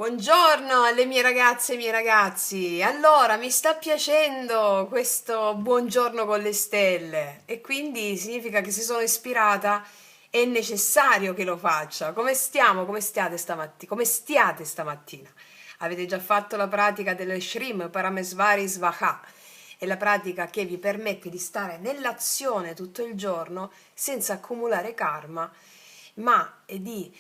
Buongiorno alle mie ragazze e ai miei ragazzi. Allora, mi sta piacendo questo buongiorno con le stelle e quindi significa che se sono ispirata è necessario che lo faccia. Come stiamo? Come stiate stamattina? Come stiate stamattina? Avete già fatto la pratica delle Shrim Paramesvari Svaha? È la pratica che vi permette di stare nell'azione tutto il giorno senza accumulare karma, ma di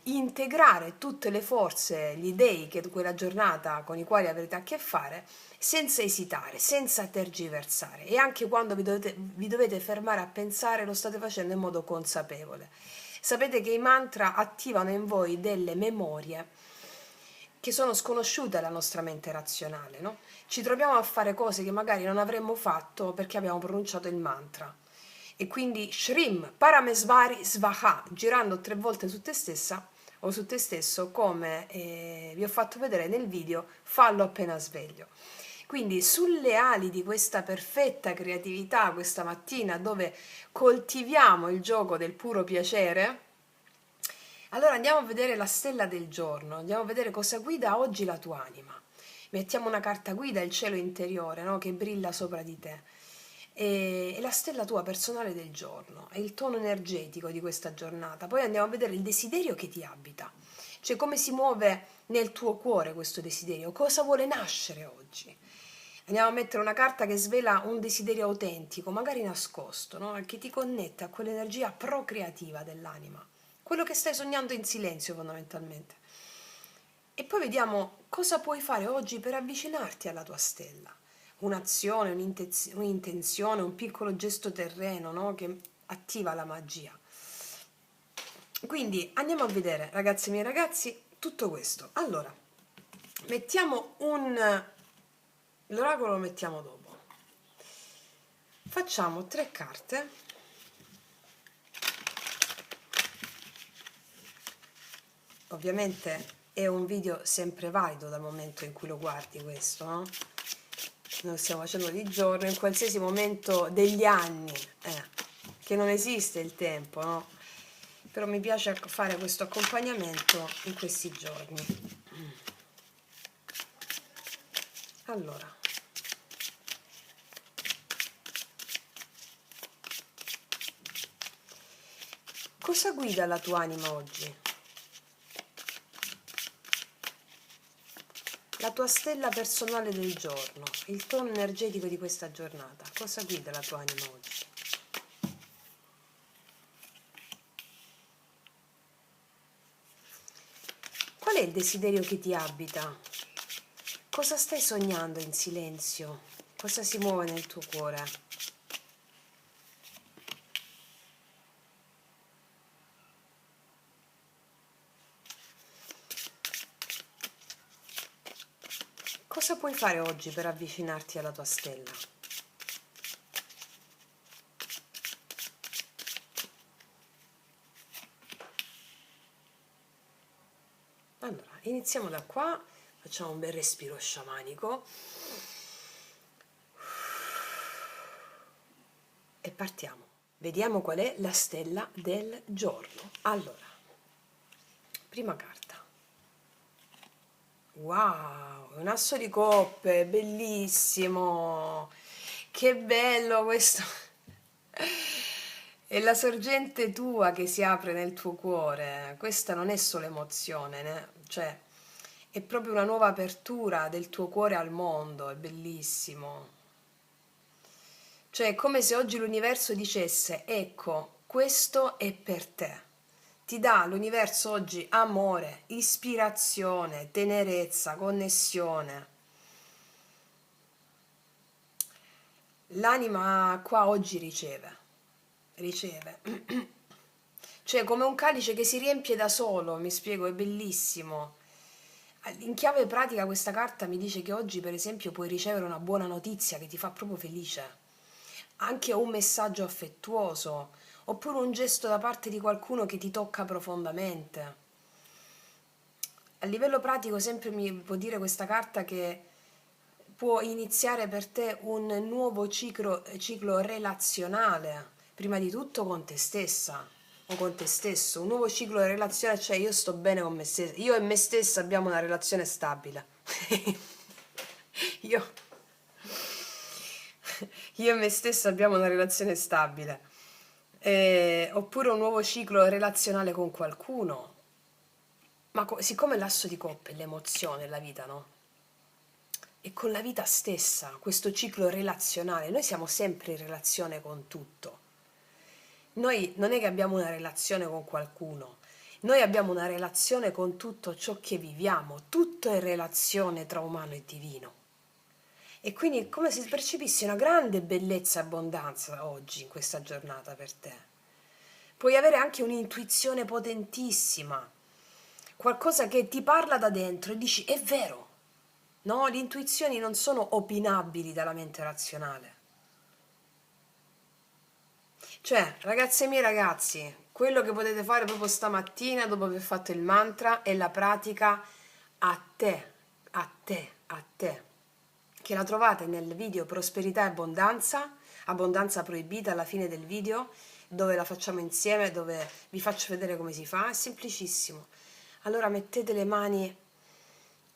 integrare tutte le forze, gli dei che quella giornata con i quali avrete a che fare, senza esitare, senza tergiversare. E anche quando vi dovete fermare a pensare, lo state facendo in modo consapevole. Sapete che i mantra attivano in voi delle memorie che sono sconosciute alla nostra mente razionale, no? Ci troviamo a fare cose che magari non avremmo fatto perché abbiamo pronunciato il mantra. E quindi Shrim Paramesvari Svaha, girando 3 volte su te stessa o su te stesso, come vi ho fatto vedere nel video, fallo appena sveglio. Quindi sulle ali di questa perfetta creatività questa mattina, dove coltiviamo il gioco del puro piacere, allora andiamo a vedere la stella del giorno, andiamo a vedere cosa guida oggi la tua anima. Mettiamo una carta guida, il cielo interiore, no? Che brilla sopra di te. E la stella tua personale del giorno, è il tono energetico di questa giornata. Poi andiamo a vedere il desiderio che ti abita, cioè come si muove nel tuo cuore questo desiderio, cosa vuole nascere oggi. Andiamo a mettere una carta che svela un desiderio autentico, magari nascosto, no? Che ti connette a quell'energia procreativa dell'anima, quello che stai sognando in silenzio fondamentalmente. E poi vediamo cosa puoi fare oggi per avvicinarti alla tua stella. Un'azione, un'intenzione, un piccolo gesto terreno, no? Che attiva la magia. Quindi andiamo a vedere, ragazzi e miei ragazzi, tutto questo. Allora, mettiamo l'oracolo lo mettiamo dopo. Facciamo 3 carte. Ovviamente è un video sempre valido dal momento in cui lo guardi questo, no? Noi stiamo facendo di giorno, in qualsiasi momento degli anni, che non esiste il tempo, no? Però mi piace fare questo accompagnamento in questi giorni. Allora, cosa guida la tua anima oggi? La tua stella personale del giorno, il tono energetico di questa giornata, cosa guida la tua anima oggi? Qual è il desiderio che ti abita? Cosa stai sognando in silenzio? Cosa si muove nel tuo cuore? Cosa puoi fare oggi per avvicinarti alla tua stella? Allora, iniziamo da qua, facciamo un bel respiro sciamanico e partiamo. Vediamo qual è la stella del giorno. Allora, prima carta. Wow, un asso di coppe, bellissimo! Che bello questo! È la sorgente tua che si apre nel tuo cuore. Questa non è solo emozione, né? Cioè, è proprio una nuova apertura del tuo cuore al mondo, è bellissimo. Cioè, è come se oggi l'universo dicesse, ecco, questo è per te. Ti dà l'universo oggi amore, ispirazione, tenerezza, connessione. L'anima qua oggi riceve. Cioè, come un calice che si riempie da solo, mi spiego, è bellissimo. In chiave pratica questa carta mi dice che oggi, per esempio, puoi ricevere una buona notizia che ti fa proprio felice. Anche un messaggio affettuoso, oppure un gesto da parte di qualcuno che ti tocca profondamente. A livello pratico sempre mi può dire questa carta che può iniziare per te un nuovo ciclo relazionale, prima di tutto con te stessa, o con te stesso, un nuovo ciclo di relazione, cioè io sto bene con me stessa, io e me stessa abbiamo una relazione stabile. io, io e me stessa abbiamo una relazione stabile. Oppure un nuovo ciclo relazionale con qualcuno, ma siccome l'asso di coppia è l'emozione, la vita, no? E con la vita stessa, questo ciclo relazionale, noi siamo sempre in relazione con tutto. Noi non è che abbiamo una relazione con qualcuno, noi abbiamo una relazione con tutto ciò che viviamo, tutto è relazione tra umano e divino. E quindi è come se percepissi una grande bellezza e abbondanza oggi, in questa giornata per te. Puoi avere anche un'intuizione potentissima, qualcosa che ti parla da dentro e dici è vero. No, le intuizioni non sono opinabili dalla mente razionale. Cioè, ragazze mie ragazzi, quello che potete fare proprio stamattina dopo aver fatto il mantra è la pratica a te, a te, a te, che la trovate nel video Prosperità e Abbondanza, Abbondanza Proibita alla fine del video, dove la facciamo insieme, dove vi faccio vedere come si fa, è semplicissimo. Allora mettete le mani,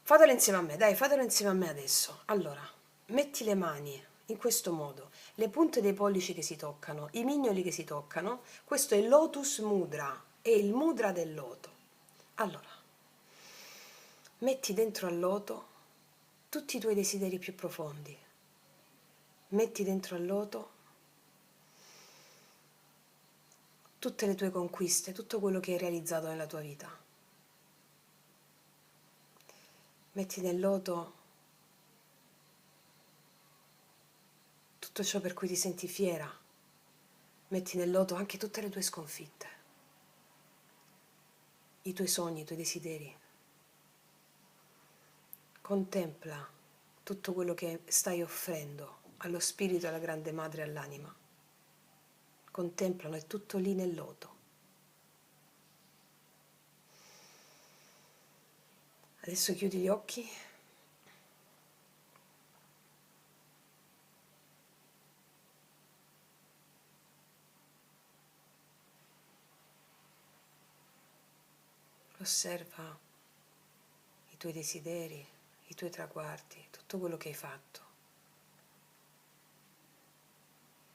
fatelo insieme a me, dai, fatelo insieme a me adesso. Allora, metti le mani in questo modo, le punte dei pollici che si toccano, i mignoli che si toccano, questo è il Lotus Mudra, è il mudra del loto. Allora, metti dentro al loto tutti i tuoi desideri più profondi, metti dentro al loto tutte le tue conquiste, tutto quello che hai realizzato nella tua vita. Metti nel loto tutto ciò per cui ti senti fiera, metti nel loto anche tutte le tue sconfitte, i tuoi sogni, i tuoi desideri. Contempla tutto quello che stai offrendo allo spirito, alla grande madre e all'anima. Contemplalo, è tutto lì nel loto. Adesso chiudi gli occhi. Osserva i tuoi desideri, i tuoi traguardi, tutto quello che hai fatto,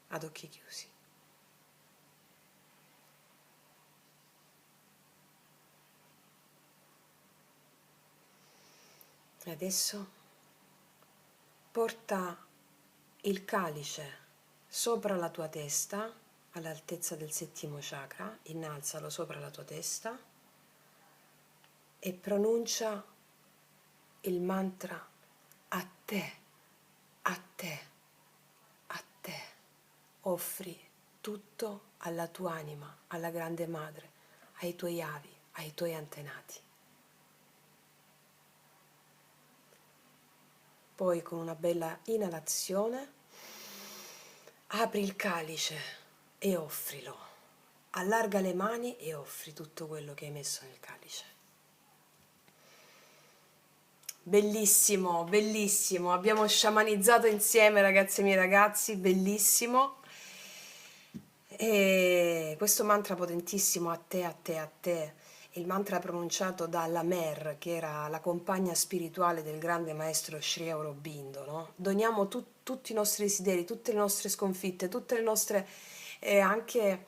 ad occhi chiusi. E adesso porta il calice sopra la tua testa, all'altezza del settimo chakra, innalzalo sopra la tua testa e pronuncia il mantra a te, a te, a te. Offri tutto alla tua anima, alla grande madre, ai tuoi avi, ai tuoi antenati. Poi con una bella inalazione apri il calice e offrilo. Allarga le mani e offri tutto quello che hai messo nel calice. Bellissimo, bellissimo. Abbiamo sciamanizzato insieme, ragazzi e miei ragazzi, bellissimo. E questo mantra potentissimo, a te, a te, a te, il mantra pronunciato da Lamer, che era la compagna spirituale del grande maestro Sri Aurobindo, no? Doniamo tutti i nostri desideri, tutte le nostre sconfitte, tutte le nostre anche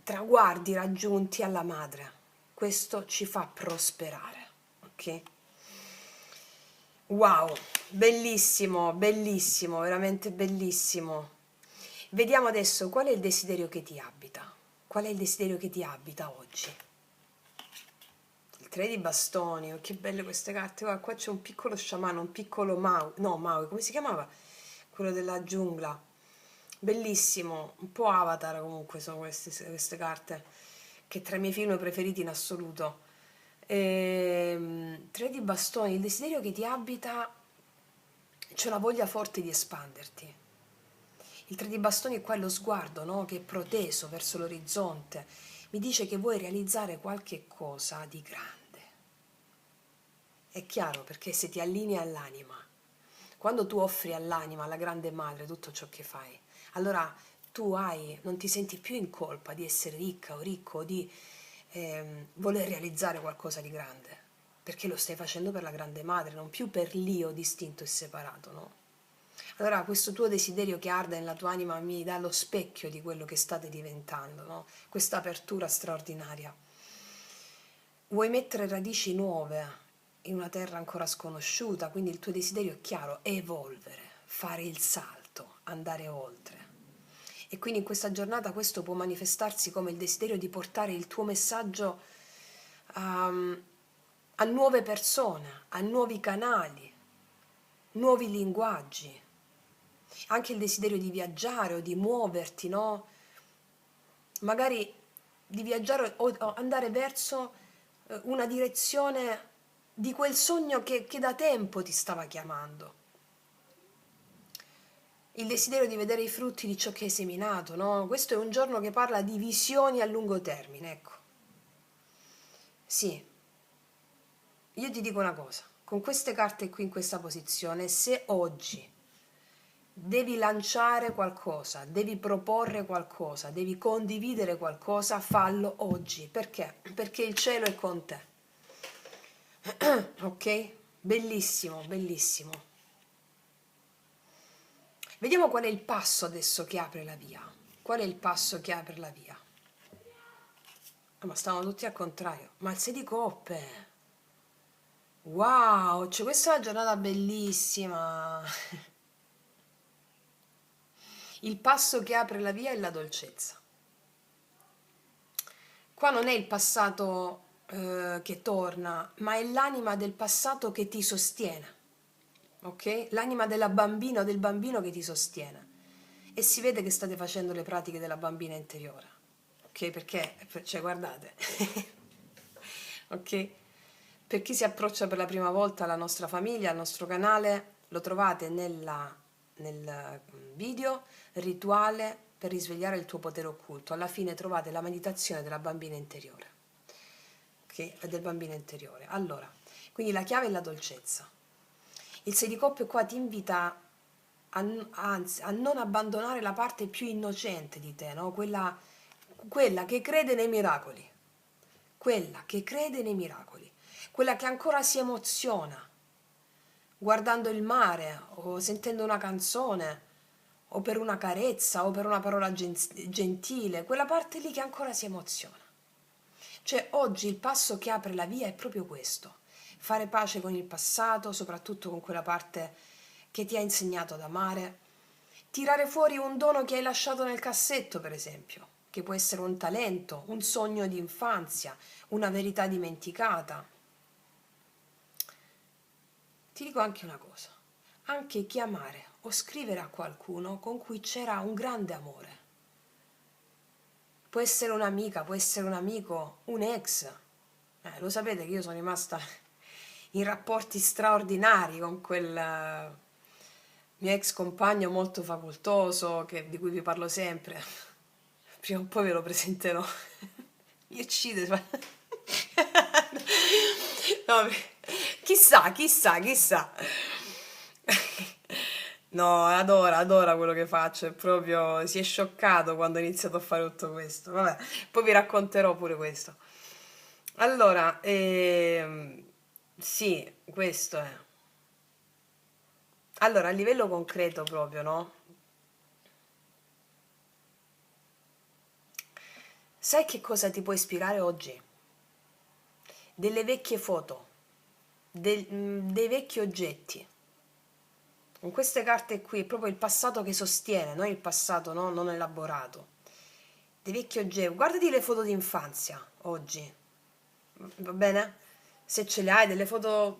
traguardi raggiunti alla madre. Questo ci fa prosperare, ok? Wow, bellissimo, bellissimo, veramente bellissimo. Vediamo adesso qual è il desiderio che ti abita. Qual è il desiderio che ti abita oggi? Il 3 di bastoni, oh, che belle queste carte. Guarda, qua c'è un piccolo sciamano, un piccolo Maui, no, Maui, come si chiamava? Quello della giungla. Bellissimo, un po' Avatar comunque sono queste carte, che tra i miei film preferiti in assoluto. 3 di bastoni, il desiderio che ti abita, c'è una voglia forte di espanderti. Il 3 di bastoni qua è lo sguardo, no? Che è proteso verso l'orizzonte. Mi dice che vuoi realizzare qualche cosa di grande. È chiaro, perché se ti allinei all'anima, quando tu offri all'anima, alla grande madre, tutto ciò che fai, allora non ti senti più in colpa di essere ricca o ricco, o di voler realizzare qualcosa di grande, perché lo stai facendo per la grande madre, non più per l'io distinto e separato, no? Allora questo tuo desiderio che arde nella tua anima mi dà lo specchio di quello che state diventando, no? Questa apertura straordinaria. Vuoi mettere radici nuove in una terra ancora sconosciuta, quindi il tuo desiderio è chiaro, evolvere, fare il salto, andare oltre. E quindi in questa giornata questo può manifestarsi come il desiderio di portare il tuo messaggio a nuove persone, a nuovi canali, nuovi linguaggi, anche il desiderio di viaggiare o di muoverti, no? Magari di viaggiare o andare verso una direzione di quel sogno che da tempo ti stava chiamando. Il desiderio di vedere i frutti di ciò che hai seminato, no? Questo è un giorno che parla di visioni a lungo termine, ecco. Sì, io ti dico una cosa, con queste carte qui in questa posizione, se oggi devi lanciare qualcosa, devi proporre qualcosa, devi condividere qualcosa, fallo oggi. Perché? Perché il cielo è con te. Ok? Bellissimo, bellissimo. Vediamo qual è il passo adesso che apre la via. Qual è il passo che apre la via? Ma stavano tutti al contrario. Ma il 6 di coppe. Wow, cioè questa è una giornata bellissima. Il passo che apre la via è la dolcezza. Qua non è il passato che torna, ma è l'anima del passato che ti sostiene, ok? L'anima della bambina o del bambino che ti sostiene. E si vede che state facendo le pratiche della bambina interiore, ok? Perché, cioè, guardate, ok? Per chi si approccia per la prima volta alla nostra famiglia, al nostro canale, lo trovate nel video rituale per risvegliare il tuo potere occulto. Alla fine trovate la meditazione della bambina interiore, che è del bambino interiore. Allora, quindi la chiave è la dolcezza. Il 6 di coppe qua ti invita anzi, a non abbandonare la parte più innocente di te, no? Quella che crede nei miracoli, quella che crede nei miracoli, quella che ancora si emoziona guardando il mare o sentendo una canzone o per una carezza o per una parola gentile, quella parte lì che ancora si emoziona. Cioè oggi il passo che apre la via è proprio questo, fare pace con il passato, soprattutto con quella parte che ti ha insegnato ad amare, tirare fuori un dono che hai lasciato nel cassetto, per esempio, che può essere un talento, un sogno di infanzia, una verità dimenticata. Ti dico anche una cosa, anche chiamare o scrivere a qualcuno con cui c'era un grande amore. Può essere un'amica, può essere un amico, un ex. Lo sapete che io sono rimasta in rapporti straordinari con quel mio ex compagno molto facoltoso, di cui vi parlo sempre. Prima o poi ve lo presenterò. Mi uccide. No, chissà, chissà, chissà. No, adora quello che faccio, è proprio si è scioccato quando ho iniziato a fare tutto questo. Vabbè, poi vi racconterò pure questo. Allora, sì, questo è. Allora, a livello concreto proprio, no? Sai che cosa ti può ispirare oggi? Delle vecchie foto, dei vecchi oggetti. Con queste carte qui è proprio il passato che sostiene, non il passato no? Non elaborato. Dei vecchi oggetti. Guardati le foto di infanzia oggi, va bene? Se ce le hai, delle foto.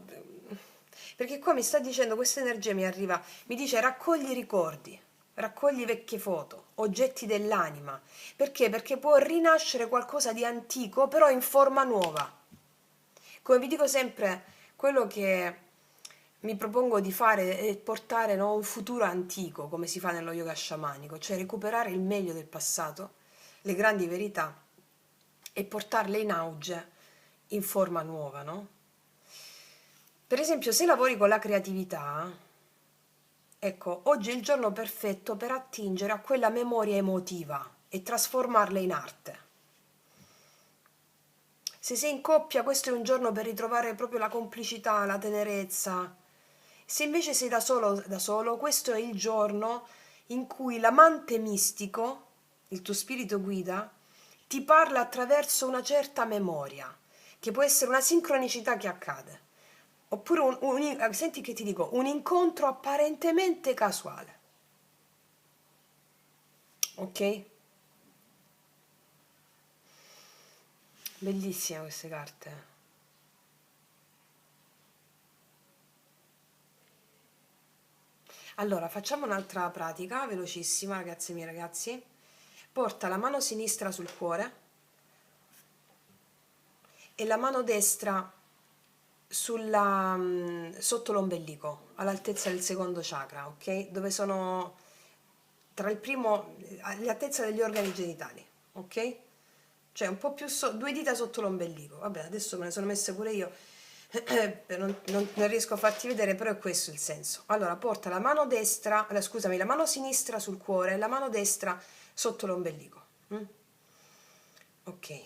Perché qua mi sta dicendo, questa energia mi arriva, mi dice raccogli i ricordi, raccogli vecchie foto, oggetti dell'anima. Perché? Perché può rinascere qualcosa di antico, però in forma nuova. Come vi dico sempre, quello che mi propongo di fare è portare no, un futuro antico, come si fa nello yoga sciamanico, cioè recuperare il meglio del passato, le grandi verità, e portarle in auge in forma nuova, no? Per esempio, se lavori con la creatività, Ecco, oggi è il giorno perfetto per attingere a quella memoria emotiva e trasformarla in arte. Se sei in coppia, questo è un giorno per ritrovare proprio la complicità, la tenerezza. Se invece sei da solo, questo è il giorno in cui l'amante mistico, il tuo spirito guida, ti parla attraverso una certa memoria, che può essere una sincronicità che accade. Oppure senti che ti dico, un incontro apparentemente casuale. Ok? Bellissime queste carte. Allora, facciamo un'altra pratica, velocissima, ragazzi miei ragazzi. Porta la mano sinistra sul cuore e la mano destra sotto l'ombelico, all'altezza del secondo chakra, ok? Dove sono tra il primo, all'altezza degli organi genitali, ok? Cioè un po' più due dita sotto l'ombelico. Vabbè, adesso me ne sono messe pure io, non riesco a farti vedere, però è questo il senso. Allora, porta la mano destra, scusami, la mano sinistra sul cuore e la mano destra sotto l'ombelico. Mm? Ok.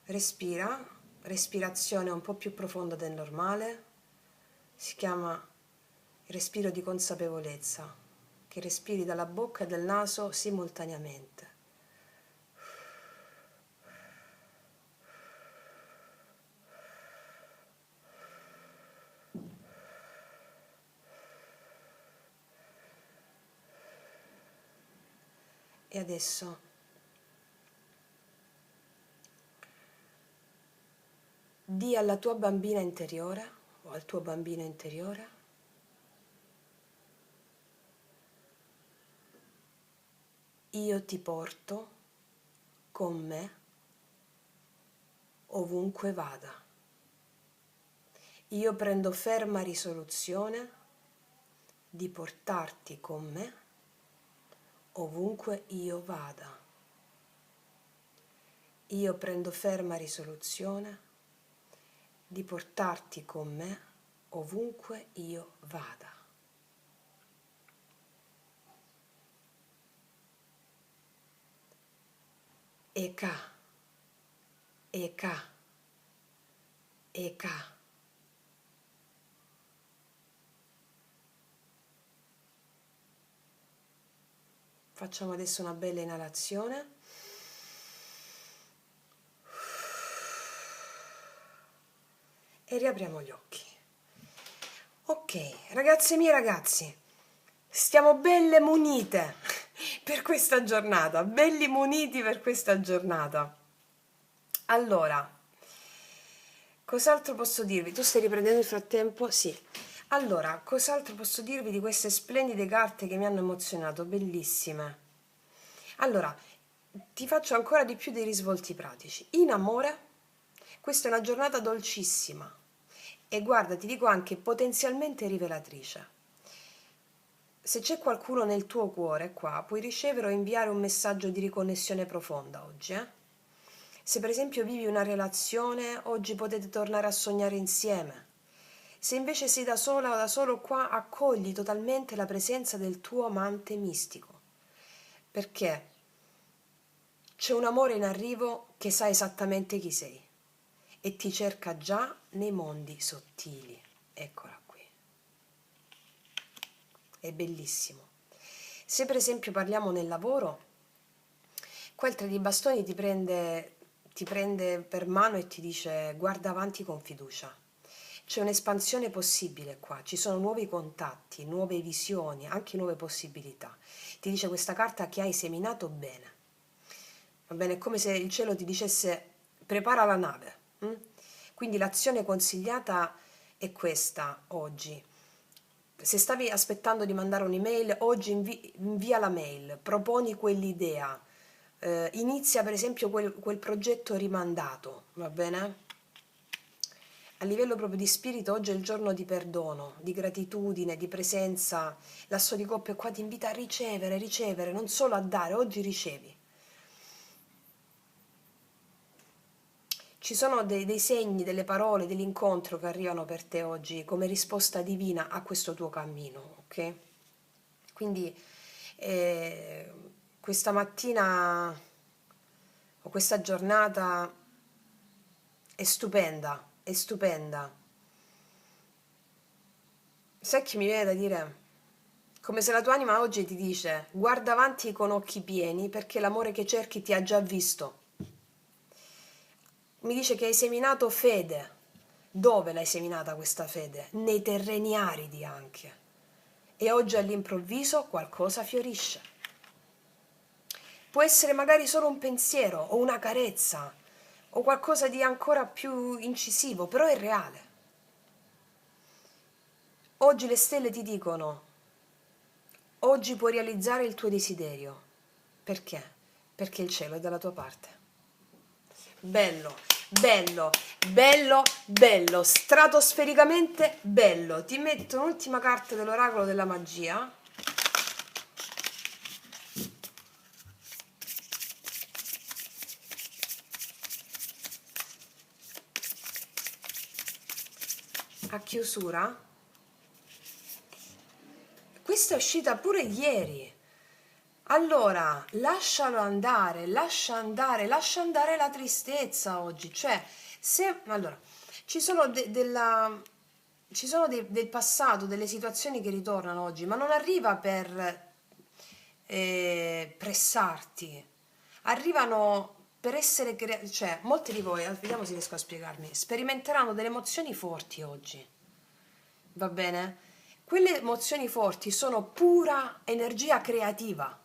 Respira, respirazione un po' più profonda del normale, si chiama respiro di consapevolezza, che respiri dalla bocca e dal naso simultaneamente. E adesso di alla tua bambina interiore o al tuo bambino interiore: io ti porto con me ovunque vada. Io prendo ferma risoluzione di portarti con me ovunque io vada. Io prendo ferma risoluzione di portarti con me ovunque io vada. Eka, eka, eka. Facciamo adesso una bella inalazione. E riapriamo gli occhi. Ok, ragazze mie ragazzi, stiamo belle munite per questa giornata, belli muniti per questa giornata. Allora, cos'altro posso dirvi? Tu stai riprendendo nel frattempo? Sì. Allora, cos'altro posso dirvi di queste splendide carte che mi hanno emozionato? Bellissime. Allora, ti faccio ancora di più dei risvolti pratici. In amore, questa è una giornata dolcissima e guarda, ti dico anche potenzialmente rivelatrice. Se c'è qualcuno nel tuo cuore qua, puoi ricevere o inviare un messaggio di riconnessione profonda oggi, eh? Se per esempio vivi una relazione, oggi potete tornare a sognare insieme. Se invece sei da sola o da solo qua, accogli totalmente la presenza del tuo amante mistico. Perché c'è un amore in arrivo che sa esattamente chi sei e ti cerca già nei mondi sottili. Eccola qui. È bellissimo. Se per esempio parliamo nel lavoro, quel tre di bastoni ti prende per mano e ti dice: guarda avanti con fiducia. C'è un'espansione possibile qua, ci sono nuovi contatti, nuove visioni, anche nuove possibilità. Ti dice questa carta che hai seminato bene. Va bene, è come se il cielo ti dicesse: prepara la nave. Quindi l'azione consigliata è questa oggi. Se stavi aspettando di mandare un'email, oggi invia la mail, proponi quell'idea, inizia per esempio quel progetto rimandato, va bene? A livello proprio di spirito, oggi è il giorno di perdono, di gratitudine, di presenza. L'asso di coppia qua ti invita a ricevere, ricevere, non solo a dare, oggi ricevi. ci sono dei segni, delle parole, dell'incontro che arrivano per te oggi come risposta divina a questo tuo cammino, ok? Quindi eh, questa mattina o questa giornata è stupenda, è stupenda. Sai che mi viene da dire? Come se la tua anima oggi ti dice: guarda avanti con occhi pieni perché l'amore che cerchi ti ha già visto. Mi dice che hai seminato fede. Dove l'hai seminata questa fede? Nei terreni aridi anche. E oggi all'improvviso qualcosa fiorisce. Può essere magari solo un pensiero o una carezza o qualcosa di ancora più incisivo, però è reale. Oggi le stelle ti dicono: oggi puoi realizzare il tuo desiderio. Perché? Perché il cielo è dalla tua parte. Bello, bello, bello, bello, stratosfericamente bello. Ti metto un'ultima carta dell'oracolo della magia. A chiusura. Questa è uscita pure ieri. Allora, lascia andare la tristezza oggi. Cioè, se allora ci sono del passato, delle situazioni che ritornano oggi, ma non arriva per pressarti, arrivano per essere cioè, molti di voi, vediamo se riesco a spiegarmi, sperimenteranno delle emozioni forti oggi, va bene? Quelle emozioni forti sono pura energia creativa.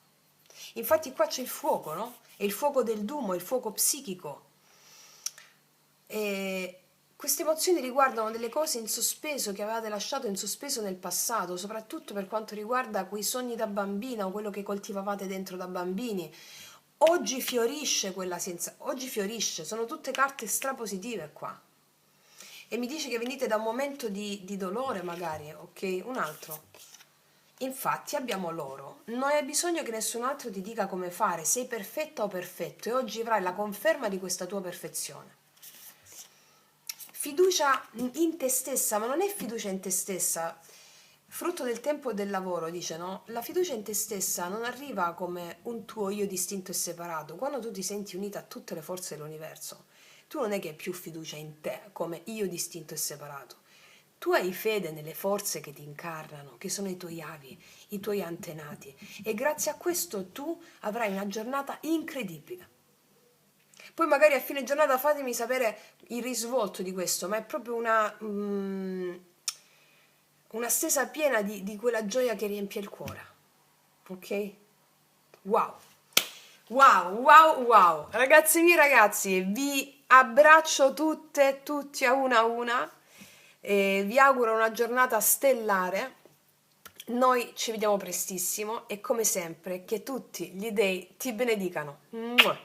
Infatti qua c'è il fuoco, no? È il fuoco del Duomo, il fuoco psichico. E queste emozioni riguardano delle cose in sospeso che avevate lasciato in sospeso nel passato, soprattutto per quanto riguarda quei sogni da bambina o quello che coltivavate dentro da bambini. Oggi fiorisce oggi fiorisce, sono tutte carte strapositive qua. E mi dice che venite da un momento di dolore magari, ok? Un altro. Infatti abbiamo l'oro, non hai bisogno che nessun altro ti dica come fare, sei perfetta o perfetto e oggi avrai la conferma di questa tua perfezione. Fiducia in te stessa, ma non è fiducia in te stessa, frutto del tempo e del lavoro, dice, no? La fiducia in te stessa non arriva come un tuo io distinto e separato, quando tu ti senti unita a tutte le forze dell'universo. Tu non è che hai più fiducia in te come io distinto e separato. Tu hai fede nelle forze che ti incarnano, che sono i tuoi avi, i tuoi antenati, e grazie a questo tu avrai una giornata incredibile. Poi magari a fine giornata fatemi sapere il risvolto di questo, ma è proprio una stesa piena di quella gioia che riempie il cuore. Ok? Wow! Wow, wow, wow! Ragazzi miei, ragazzi, vi abbraccio tutte, tutti a una. E vi auguro una giornata stellare. Noi ci vediamo prestissimo e come sempre che tutti gli dei ti benedicano. Mua.